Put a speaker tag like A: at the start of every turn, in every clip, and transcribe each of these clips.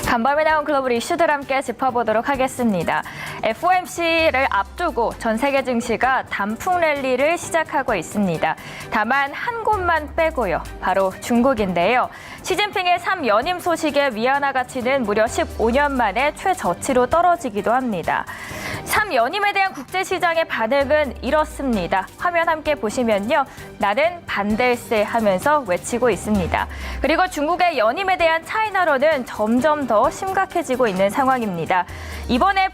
A: 간밤에 나온 글로벌 이슈들 함께 짚어보도록 하겠습니다. FOMC를 앞두고 전 세계 증시가 단풍 랠리를 시작하고 있습니다. 다만 한 곳만 빼고요. 바로 중국인데요. 시진핑의 3연임 소식에 위안화 가치는 무려 15년 만에 최저치로 떨어지기도 합니다. 3연임에 대한 국제시장의 반응은 이렇습니다. 화면 함께 보시면요. 나는 반댈세 하면서 외치고 있습니다. 그리고 중국의 연임에 대한 차이나로는 점점 더 심각해지고 있는 상황입니다. 이번에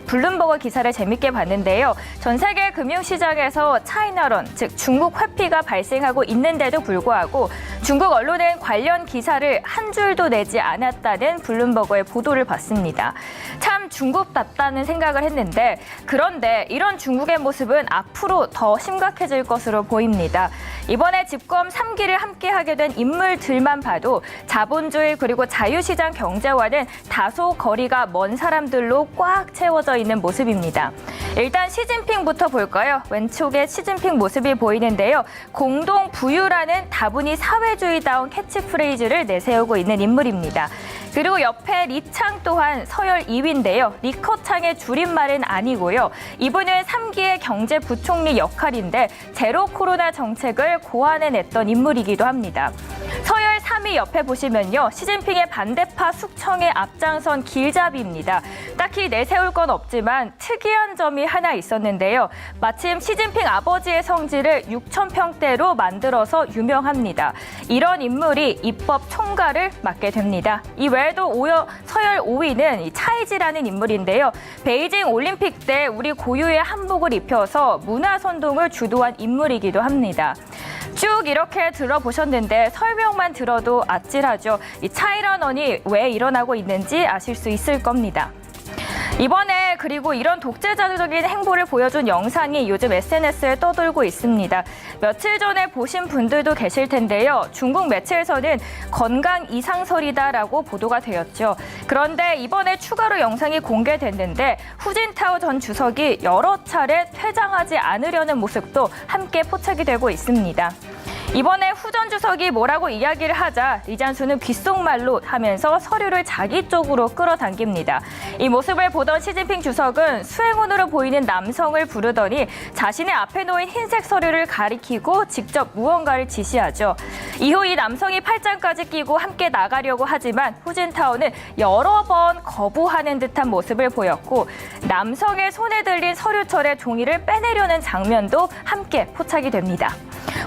A: 블룸버거 기사를 재밌게 봤는데요. 전 세계 금융시장에서 차이나론, 즉 중국 회피가 발생하고 있는데도 불구하고 중국 언론은 관련 기사를 한 줄도 내지 않았다는 블룸버거의 보도를 봤습니다. 참 중국답다는 생각을 했는데 그런데 이런 중국의 모습은 앞으로 더 심각해질 것으로 보입니다. 이번에 집권 3기를 함께하게 된 인물들만 봐도 자본주의 그리고 자유시장 경제와는 다소 거리가 먼 사람들로 꽉 채워져 있는 모습입니다. 일단 시진핑부터 볼까요? 왼쪽에 시진핑 모습이 보이는데요. 공동 부유라는 다분히 사회주의다운 캐치프레이즈를 내세우고 있는 인물입니다. 그리고 옆에 리창 또한 서열 2위인데요. 리커창의 줄임말은 아니고요. 이분은 3기의 경제부총리 역할인데 제로 코로나 정책을 고안해냈던 인물이기도 합니다. 서열 3위 옆에 보시면요. 시진핑의 반대파 숙청에 앞장선 길잡이입니다. 딱히 내세울 건 없지만 특이한 점이 하나 있었는데요. 마침 시진핑 아버지의 성지를 6,000평대로 만들어서 유명합니다. 이런 인물이 입법 총괄을 맡게 됩니다. 이 외에도 서열 5위는 차이지라는 인물인데요. 베이징 올림픽 때 우리 고유의 한복을 입혀서 문화선동을 주도한 인물이기도 합니다. 쭉 이렇게 들어보셨는데 설명만 들어도 아찔하죠. 이 차이런원이 왜 일어나고 있는지 아실 수 있을 겁니다. 이번에 그리고 이런 독재자적인 행보를 보여준 영상이 요즘 SNS에 떠돌고 있습니다. 며칠 전에 보신 분들도 계실 텐데요. 중국 매체에서는 건강 이상설이다라고 보도가 되었죠. 그런데 이번에 추가로 영상이 공개됐는데 후진타오 전 주석이 여러 차례 퇴장하지 않으려는 모습도 함께 포착이 되고 있습니다. 이번에 후 전 주석이 뭐라고 이야기를 하자 리 장수는 귓속말로 하면서 서류를 자기 쪽으로 끌어당깁니다. 이 모습을 보던 시진핑 주석은 수행원으로 보이는 남성을 부르더니 자신의 앞에 놓인 흰색 서류를 가리키고 직접 무언가를 지시하죠. 이후 이 남성이 팔짱까지 끼고 함께 나가려고 하지만 후진타오는 여러 번 거부하는 듯한 모습을 보였고 남성의 손에 들린 서류철의 종이를 빼내려는 장면도 함께 포착이 됩니다.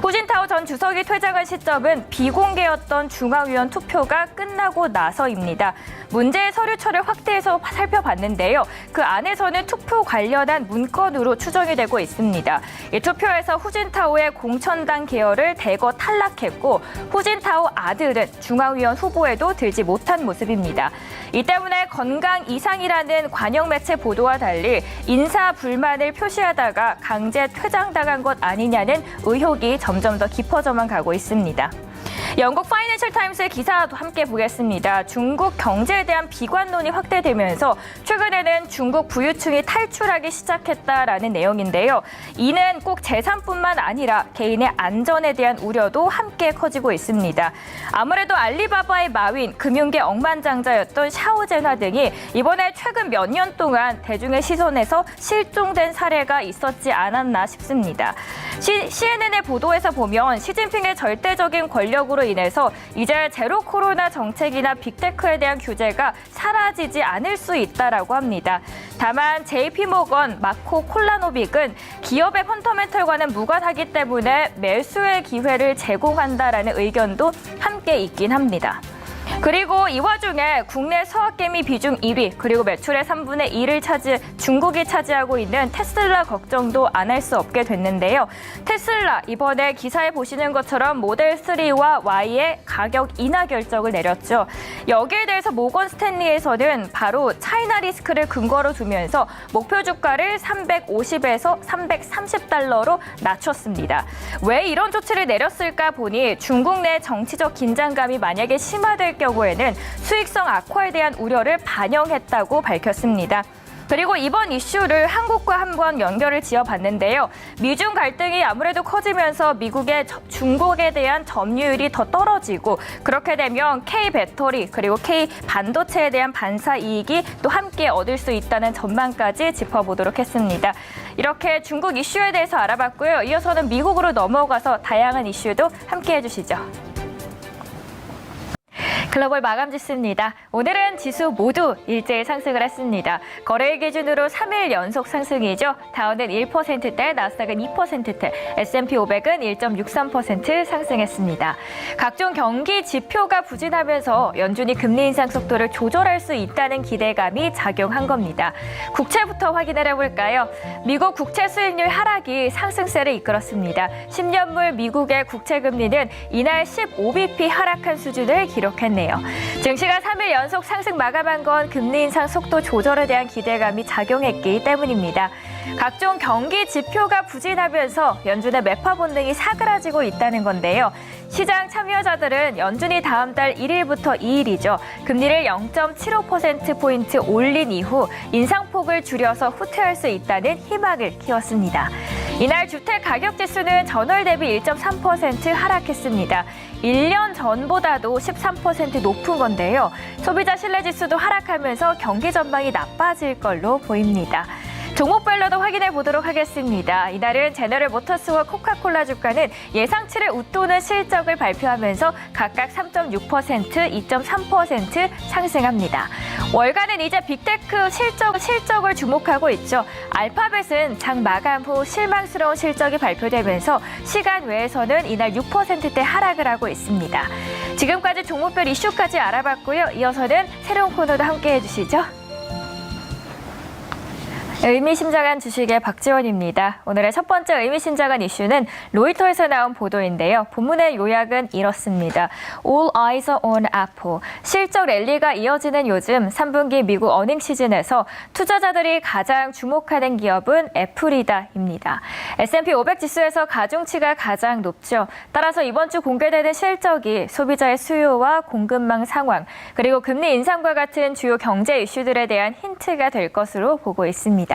A: 후진타오 전 주석이 퇴장한 시점은 비공개였던 중앙위원 투표가 끝나고 나서입니다. 문제의 서류철을 확대해서 살펴봤는데요. 그 안에서는 투표 관련한 문건으로 추정이 되고 있습니다. 이 투표에서 후진타오의 공천당 계열을 대거 탈락했고 후진타오 아들은 중앙위원 후보에도 들지 못한 모습입니다. 이 때문에 건강 이상이라는 관영 매체 보도와 달리 인사 불만을 표시하다가 강제 퇴장당한 것 아니냐는 의혹이 점점 더 깊어져만 가고 있습니다. 영국 파이낸셜 타임스의 기사도 함께 보겠습니다. 중국 경제에 대한 비관론이 확대되면서 최근에는 중국 부유층이 탈출하기 시작했다라는 내용인데요. 이는 꼭 재산뿐만 아니라 개인의 안전에 대한 우려도 함께 커지고 있습니다. 아무래도 알리바바의 마윈, 금융계 억만장자였던 샤오젠화 등이 이번에 최근 몇 년 동안 대중의 시선에서 실종된 사례가 있었지 않았나 싶습니다. CNN의 보도에서 보면 시진핑의 절대적인 권력으로 인해서 이제 제로 코로나 정책이나 빅테크에 대한 규제가 사라지지 않을 수 있다라고 합니다. 다만 JP모건 마코 콜라노빅은 기업의 펀더멘털과는 무관하기 때문에 매수의 기회를 제공한다라는 의견도 함께 있긴 합니다. 그리고 이 와중에 국내 서학개미 비중 1위 그리고 매출의 3분의 1을 중국이 차지하고 있는 테슬라 걱정도 안 할 수 없게 됐는데요. 테슬라 이번에 기사에 보시는 것처럼 모델 3와 Y의 가격 인하 결정을 내렸죠. 여기에 대해서 모건 스탠리에서는 바로 차이나 리스크를 근거로 두면서 목표 주가를 350에서 330달러로 낮췄습니다. 왜 이런 조치를 내렸을까 보니 중국 내 정치적 긴장감이 만약에 심화될 경우에는 수익성 악화에 대한 우려를 반영했다고 밝혔습니다. 그리고 이번 이슈를 한국과 한번 연결을 지어봤는데요. 미중 갈등이 아무래도 커지면서 미국의 중국에 대한 점유율이 더 떨어지고 그렇게 되면 K-배터리 그리고 K-반도체에 대한 반사 이익이 또 함께 얻을 수 있다는 전망까지 짚어보도록 했습니다. 이렇게 중국 이슈에 대해서 알아봤고요. 이어서는 미국으로 넘어가서 다양한 이슈도 함께 해주시죠. 글로벌 마감 지수입니다. 오늘은 지수 모두 일제히 상승을 했습니다. 거래일 기준으로 3일 연속 상승이죠. 다우는 1%대, 나스닥은 2%대, S&P 500은 1.63% 상승했습니다. 각종 경기 지표가 부진하면서 연준이 금리 인상 속도를 조절할 수 있다는 기대감이 작용한 겁니다. 국채부터 확인을 해볼까요? 미국 국채 수익률 하락이 상승세를 이끌었습니다. 10년물 미국의 국채 금리는 이날 15bp 하락한 수준을 기록했네요. 증시가 3일 연속 상승 마감한 건 금리 인상 속도 조절에 대한 기대감이 작용했기 때문입니다. 각종 경기 지표가 부진하면서 연준의 매파 본능이 사그라지고 있다는 건데요. 시장 참여자들은 연준이 다음 달 1일부터 2일이죠. 금리를 0.75%포인트 올린 이후 인상폭을 줄여서 후퇴할 수 있다는 희망을 키웠습니다. 이날 주택 가격 지수는 전월 대비 1.3% 하락했습니다. 1년 전보다도 13% 높은 건데요. 소비자 신뢰 지수도 하락하면서 경기 전망이 나빠질 걸로 보입니다. 종목별로도 확인해 보도록 하겠습니다. 이날은 제너럴 모터스와 코카콜라 주가는 예상치를 웃도는 실적을 발표하면서 각각 3.6%, 2.3% 상승합니다. 월가는 이제 빅테크 실적을 주목하고 있죠. 알파벳은 장 마감 후 실망스러운 실적이 발표되면서 시간 외에서는 이날 6%대 하락을 하고 있습니다. 지금까지 종목별 이슈까지 알아봤고요. 이어서는 새로운 코너도 함께 해주시죠. 의미심장한 주식의 박지원입니다. 오늘의 첫 번째 의미심장한 이슈는 로이터에서 나온 보도인데요. 본문의 요약은 이렇습니다. All eyes on Apple. 실적 랠리가 이어지는 요즘 3분기 미국 어닝 시즌에서 투자자들이 가장 주목하는 기업은 애플이다입니다. S&P 500 지수에서 가중치가 가장 높죠. 따라서 이번 주 공개되는 실적이 소비자의 수요와 공급망 상황, 그리고 금리 인상과 같은 주요 경제 이슈들에 대한 힌트가 될 것으로 보고 있습니다.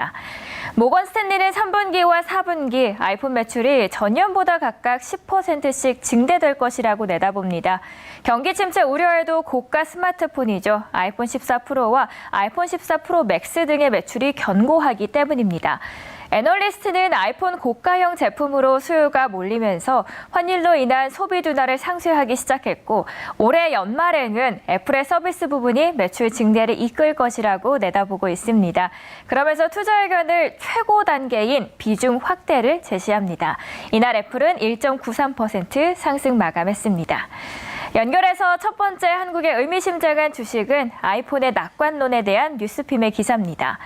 A: 모건 스탠리는 3분기와 4분기 아이폰 매출이 전년보다 각각 10%씩 증대될 것이라고 내다봅니다. 경기 침체 우려에도 고가 스마트폰이죠. 아이폰 14 프로와 아이폰 14 프로 맥스 등의 매출이 견고하기 때문입니다. 애널리스트는 아이폰 고가형 제품으로 수요가 몰리면서 환율로 인한 소비 둔화를 상쇄하기 시작했고 올해 연말에는 애플의 서비스 부분이 매출 증대를 이끌 것이라고 내다보고 있습니다. 그러면서 투자 의견을 최고 단계인 비중 확대를 제시합니다. 이날 애플은 1.93% 상승 마감했습니다. 연결해서 첫 번째 한국의 의미심장한 주식은 아이폰의 낙관론에 대한 뉴스핌의 기사입니다.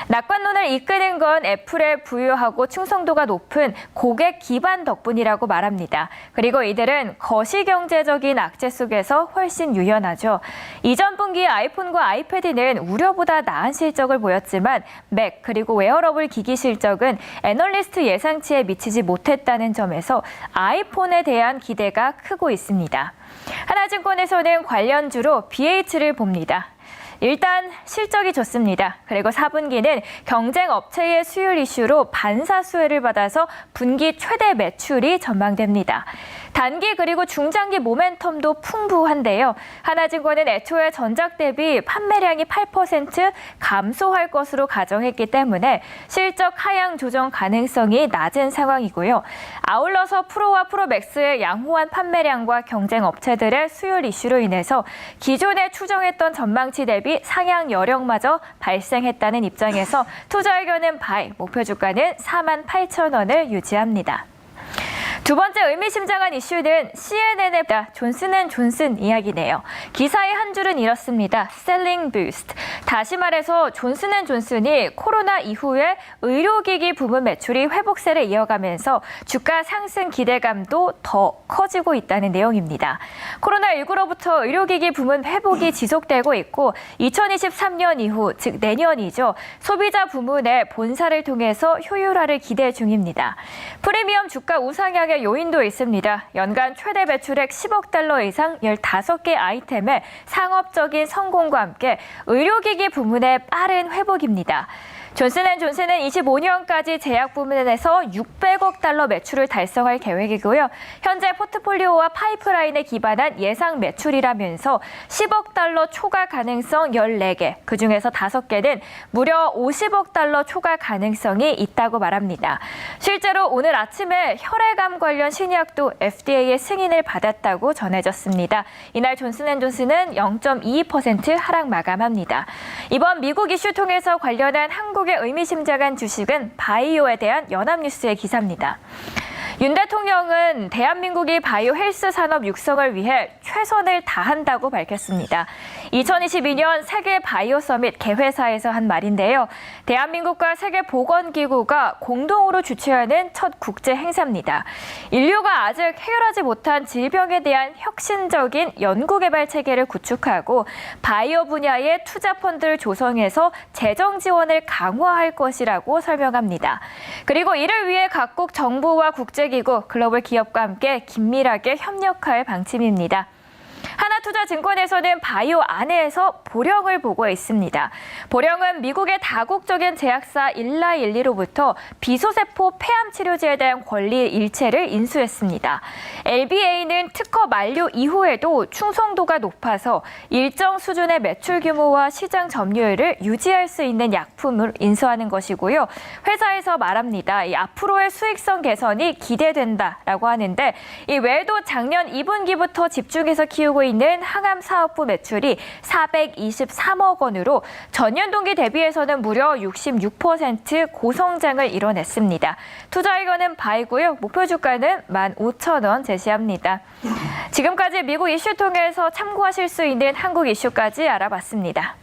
A: 낙관론을 이끄는 건 애플의 부유하고 충성도가 높은 고객 기반 덕분이라고 말합니다. 그리고 이들은 거시경제적인 악재 속에서 훨씬 유연하죠. 이전 분기 아이폰과 아이패드는 우려보다 나은 실적을 보였지만 맥 그리고 웨어러블 기기 실적은 애널리스트 예상치에 미치지 못했다는 점에서 아이폰에 대한 기대가 크고 있습니다. 하나증권에서는 관련주로 BH를 봅니다. 일단 실적이 좋습니다. 그리고 4분기는 경쟁 업체의 수율 이슈로 반사 수혜를 받아서 분기 최대 매출이 전망됩니다. 단기 그리고 중장기 모멘텀도 풍부한데요. 하나증권은 애초에 전작 대비 판매량이 8% 감소할 것으로 가정했기 때문에 실적 하향 조정 가능성이 낮은 상황이고요. 아울러서 프로와 프로맥스의 양호한 판매량과 경쟁 업체들의 수율 이슈로 인해서 기존에 추정했던 전망치 대비 상향 여력마저 발생했다는 입장에서 투자 의견은 바이, 목표 주가는 48,000원을 유지합니다. 두 번째 의미심장한 이슈는 CNN의 존슨앤존슨 이야기네요. 기사의 한 줄은 이렇습니다. Selling boost. 다시 말해서 존슨앤존슨이 코로나 이후에 의료기기 부문 매출이 회복세를 이어가면서 주가 상승 기대감도 더 커지고 있다는 내용입니다. 코로나19로부터 의료기기 부문 회복이 지속되고 있고 2023년 이후, 즉 내년이죠. 소비자 부문의 본사를 통해서 효율화를 기대 중입니다. 프리미엄 주가 우상향의 요인도 있습니다. 연간 최대 매출액 10억 달러 이상 15개 아이템의 상업적인 성공과 함께 의료기기 부문의 빠른 회복입니다. 존슨앤존슨은 25년까지 제약 부문에서 600억 달러 매출을 달성할 계획이고요. 현재 포트폴리오와 파이프라인에 기반한 예상 매출이라면서 10억 달러 초과 가능성 14개, 그중에서 5개는 무려 50억 달러 초과 가능성이 있다고 말합니다. 실제로 오늘 아침에 혈액암 관련 신약도 FDA의 승인을 받았다고 전해졌습니다. 이날 존슨앤존슨은 0.22% 하락 마감합니다. 이번 미국 이슈 통해서 관련한 한국의 의미심장한 주식은 바이오에 대한 연합뉴스의 기사입니다. 윤 대통령은 대한민국이 바이오 헬스 산업 육성을 위해 최선을 다한다고 밝혔습니다. 2022년 세계 바이오 서밋 개회사에서 한 말인데요. 대한민국과 세계보건기구가 공동으로 주최하는 첫 국제 행사입니다. 인류가 아직 해결하지 못한 질병에 대한 혁신적인 연구개발 체계를 구축하고 바이오 분야의 투자 펀드를 조성해서 재정 지원을 강화할 것이라고 설명합니다. 그리고 이를 위해 각국 정부와 국제기구, 글로벌 기업과 함께 긴밀하게 협력할 방침입니다. 하나투자증권에서는 바이오 안에서 보령을 보고 있습니다. 보령은 미국의 다국적인 제약사 일라일리로부터 비소세포 폐암 치료제에 대한 권리 일체를 인수했습니다. LBA는 특허 만료 이후에도 충성도가 높아서 일정 수준의 매출 규모와 시장 점유율을 유지할 수 있는 약품을 인수하는 것이고요. 회사에서 말합니다. 이 앞으로의 수익성 개선이 기대된다라고 하는데 이 외에도 작년 2분기부터 집중해서 키우고 있는 항암 사업부 매출이 423억 원으로 전년 동기 대비해서는 무려 66% 고성장을 이뤄냈습니다. 투자 의견은 바이고요. 목표 주가는 15,000원 제시합니다. 지금까지 미국 이슈 통해서 참고하실 수 있는 한국 이슈까지 알아봤습니다.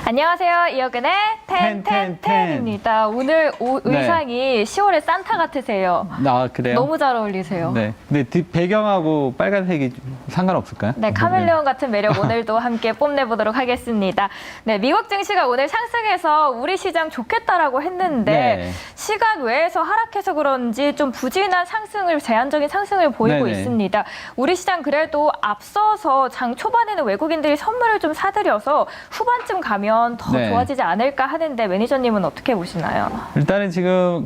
A: 안녕하세요. 이혁은의 텐텐텐입니다. 오늘 의상이 10월의 산타 같으세요.
B: 아, 그래요?
A: 너무 잘 어울리세요.
B: 네. 근데 배경하고 빨간색이 상관없을까요?
A: 네, 카멜레온 같은 매력 오늘도 함께 뽐내보도록 하겠습니다. 네, 미국 증시가 오늘 상승해서 우리 시장 좋겠다라고 했는데
B: 네.
A: 시간 외에서 하락해서 그런지 좀 부진한 상승을, 제한적인 상승을 보이고
B: 네네.
A: 있습니다. 우리 시장 그래도 앞서서 장 초반에는 외국인들이 선물을 좀 사들여서 후반쯤 가면 더
B: 네.
A: 좋아지지 않을까 하는데 매니저님은 어떻게 보시나요?
B: 일단은 지금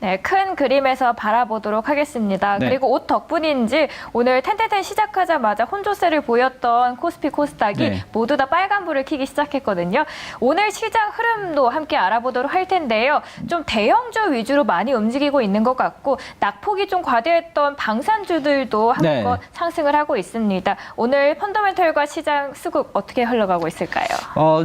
A: 네, 큰 그림에서 바라보도록 하겠습니다.
B: 네.
A: 그리고 옷 덕분인지 오늘 텐텐텐 시작하자마자 혼조세를 보였던 코스피 코스닥이
B: 네.
A: 모두 다 빨간불을 켜기 시작했거든요. 오늘 시장 흐름도 함께 알아보도록 할 텐데요. 좀 대형주 위주로 많이 움직이고 있는 것 같고 낙폭이 좀 과대했던 방산주들도 한껏
B: 네.
A: 상승을 하고 있습니다. 오늘 펀더멘털과 시장 수급 어떻게 흘러가고 있을까요?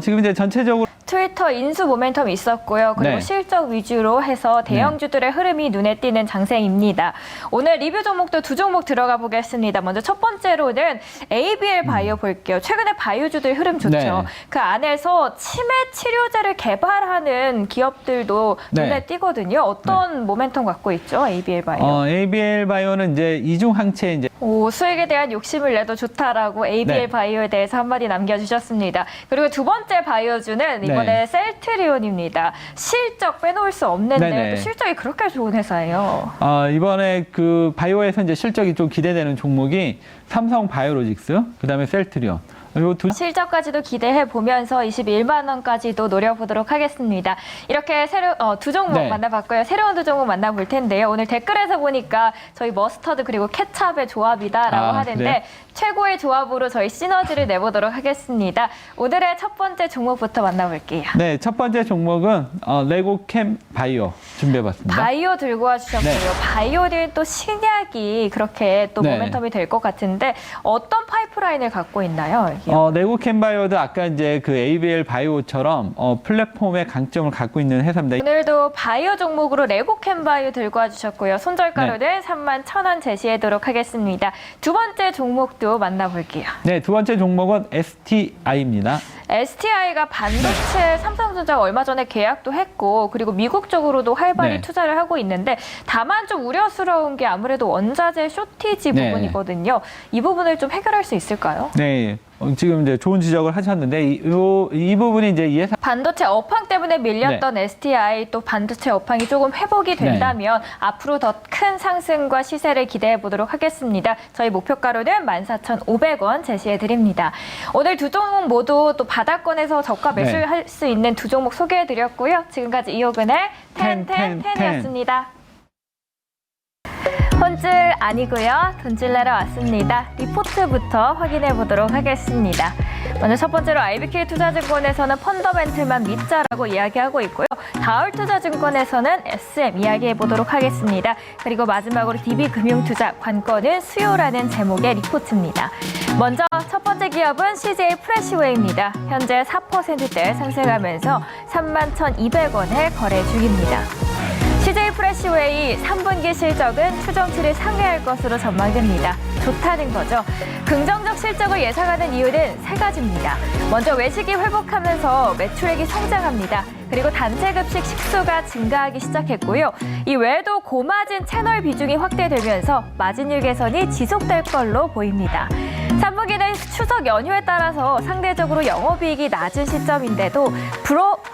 B: 지금 이제 전체적으로
A: 트위터 인수 모멘텀이 있었고요. 그리고
B: 네.
A: 실적 위주로 해서 대형주들의 흐름이 눈에 띄는 장세입니다. 오늘 리뷰 종목도 두 종목 들어가 보겠습니다. 먼저 첫 번째로는 ABL 바이오 볼게요. 최근에 바이오주들 흐름 좋죠.
B: 네.
A: 그 안에서 치매 치료제를 개발하는 기업들도
B: 네.
A: 눈에 띄거든요. 어떤 모멘텀 갖고 있죠? ABL 바이오.
B: ABL 바이오는 이제 이중 항체 이제
A: 수익에 대한 욕심을 내도 좋다라고 ABL
B: 네.
A: 바이오에 대해서 한마디 남겨주셨습니다. 그리고 두 번째 바이오주는 이번에
B: 네.
A: 셀트리온입니다. 실적 빼놓을 수 없는데
B: 네네.
A: 또 실적이 그렇게 좋은 회사예요.
B: 이번에 그 바이오에서 이제 실적이 좀 기대되는 종목이 삼성 바이오로직스, 그다음에 셀트리온. 요 두
A: 실적까지도 기대해 보면서 21만 원까지도 노려보도록 하겠습니다. 이렇게 두 종목
B: 네.
A: 만나봤고요. 새로운 두 종목 만나볼 텐데요. 오늘 댓글에서 보니까 저희 머스터드 그리고 케찹의 조합이다라고 하는데
B: 그래요?
A: 최고의 조합으로 저희 시너지를 내보도록 하겠습니다. 오늘의 첫 번째 종목부터 만나볼게요.
B: 네, 첫 번째 종목은 레고캠 바이오 준비해봤습니다.
A: 바이오 들고 와주셨고요.
B: 네.
A: 바이오는 또 신약이 그렇게 또
B: 네.
A: 모멘텀이 될 것 같은데 어떤 파이프라인을 갖고 있나요?
B: 레고캠 바이오도 아까 이제 그 ABL 바이오처럼 플랫폼의 강점을 갖고 있는 회사입니다.
A: 오늘도 바이오 종목으로 레고캠 바이오 들고 와주셨고요. 손절가로는
B: 네.
A: 31,000원 제시하도록 하겠습니다. 두 번째 종목도 만나볼게요.
B: 네, 두 번째 종목은 STI입니다.
A: STI가 반도체 삼성전자가 얼마 전에 계약도 했고 그리고 미국 쪽으로도 활발히
B: 네.
A: 투자를 하고 있는데 다만 좀 우려스러운 게 아무래도 원자재 쇼티지
B: 네.
A: 부분이거든요. 이 부분을 좀 해결할 수 있을까요?
B: 네. 지금 이제 좋은 지적을 하셨는데 이 부분이 이제 예상
A: 반도체 업황 때문에 밀렸던 STI 또 반도체 업황이 조금 회복이 된다면 앞으로 더 큰 상승과 시세를 기대해 보도록 하겠습니다. 저희 목표가로는 14,500원 제시해 드립니다. 오늘 두 종목 모두 또 바닥권에서 저가 매수할 수 있는 두 종목 소개해 드렸고요. 지금까지 이호근의 텐이었습니다. 혼줄 아니고요. 돈줄 내러 왔습니다. 리포트부터 확인해 보도록 하겠습니다. 먼저 첫 번째로 IBK 투자증권에서는 펀더멘틀만 믿자라고 이야기하고 있고요. 다울투자증권에서는 SM 이야기해 보도록 하겠습니다. 그리고 마지막으로 DB금융투자 관건은 수요라는 제목의 리포트입니다. 먼저 첫 번째 기업은 CJ 프레시웨이입니다. 현재 4%대 상승하면서 31,200원에 거래 중입니다. CJ 프레시웨이 3분기 실적은 추정치를 상회할 것으로 전망됩니다. 좋다는 거죠. 긍정적 실적을 예상하는 이유는 세 가지입니다. 먼저 외식이 회복하면서 매출액이 성장합니다. 그리고 단체급식 식수가 증가하기 시작했고요. 이 외에도 고마진 채널 비중이 확대되면서 마진율 개선이 지속될 걸로 보입니다. 3분기는 추석 연휴에 따라서 상대적으로 영업이익이 낮은 시점인데도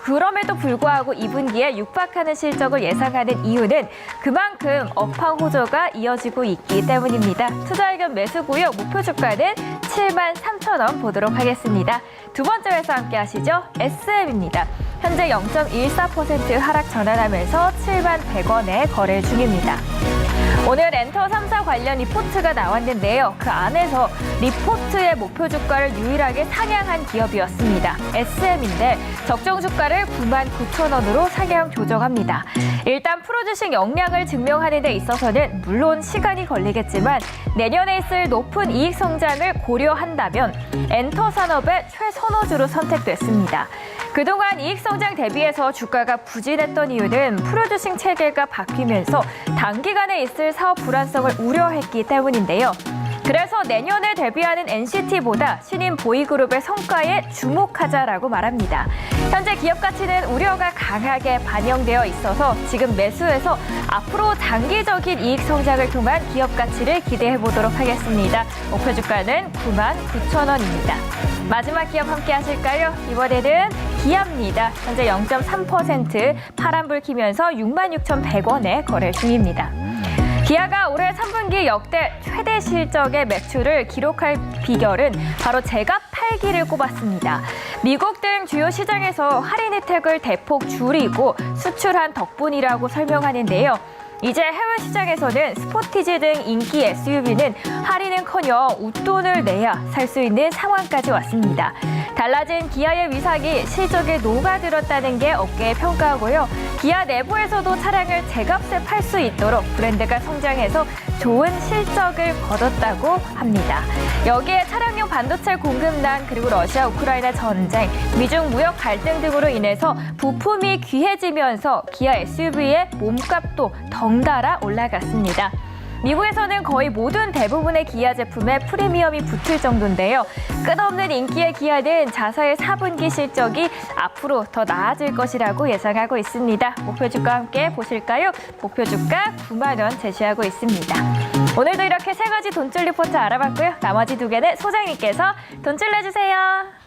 A: 그럼에도 불구하고 2분기에 육박하는 실적을 예상하는 이유는 그만큼 업황 호조가 이어지고 있기 때문입니다. 투자 의견 매수고요. 목표 주가는 73,000원 보도록 하겠습니다. 두 번째 회사 함께 하시죠. SM입니다. 현재 0.14% 하락 전환하면서 71,100원에 거래 중입니다. 오늘 엔터 3사 관련 리포트가 나왔는데요. 그 안에서 리포트의 목표 주가를 유일하게 상향한 기업이었습니다. SM인데 적정 주가를 99,000원으로 상향 조정합니다. 일단 프로주식 역량을 증명하는 데 있어서는 물론 시간이 걸리겠지만 내년에 있을 높은 이익 성장을 고려한다면 엔터 산업의 최선호주로 선택됐습니다. 그동안 이익 성장 대비해서 주가가 부진했던 이유는 프로듀싱 체계가 바뀌면서 단기간에 있을 사업 불안성을 우려했기 때문인데요. 그래서 내년에 데뷔하는 NCT보다 신인 보이그룹의 성과에 주목하자라고 말합니다. 현재 기업 가치는 우려가 강하게 반영되어 있어서 지금 매수해서 앞으로 장기적인 이익 성장을 통한 기업 가치를 기대해 보도록 하겠습니다. 목표 주가는 99,000원입니다. 마지막 기업 함께 하실까요? 이번에는 기아입니다. 현재 0.3% 파란불 키면서 66,100원에 거래 중입니다. 기아가 올해 3분기 역대 최대 실적의 매출을 기록할 비결은 바로 제값 팔기를 꼽았습니다. 미국 등 주요 시장에서 할인 혜택을 대폭 줄이고 수출한 덕분이라고 설명하는데요. 이제 해외 시장에서는 스포티지 등 인기 SUV는 할인은커녕 웃돈을 내야 살 수 있는 상황까지 왔습니다. 달라진 기아의 위상이 실적에 녹아들었다는 게 업계의 평가고요. 기아 내부에서도 차량을 제값에 팔 수 있도록 브랜드가 성장해서 좋은 실적을 거뒀다고 합니다. 여기에 차량용 반도체 공급난 그리고 러시아 우크라이나 전쟁, 미중 무역 갈등 등으로 인해서 부품이 귀해지면서 기아 SUV의 몸값도 덩달아 올라갔습니다. 미국에서는 거의 모든 대부분의 기아 제품에 프리미엄이 붙을 정도인데요. 끝없는 인기의 기아는 자사의 4분기 실적이 앞으로 더 나아질 것이라고 예상하고 있습니다. 목표 주가 함께 보실까요? 목표 주가 9만 원 제시하고 있습니다. 오늘도 이렇게 세 가지 돈줄 리포트 알아봤고요. 나머지 두 개는 소장님께서 돈줄 내주세요.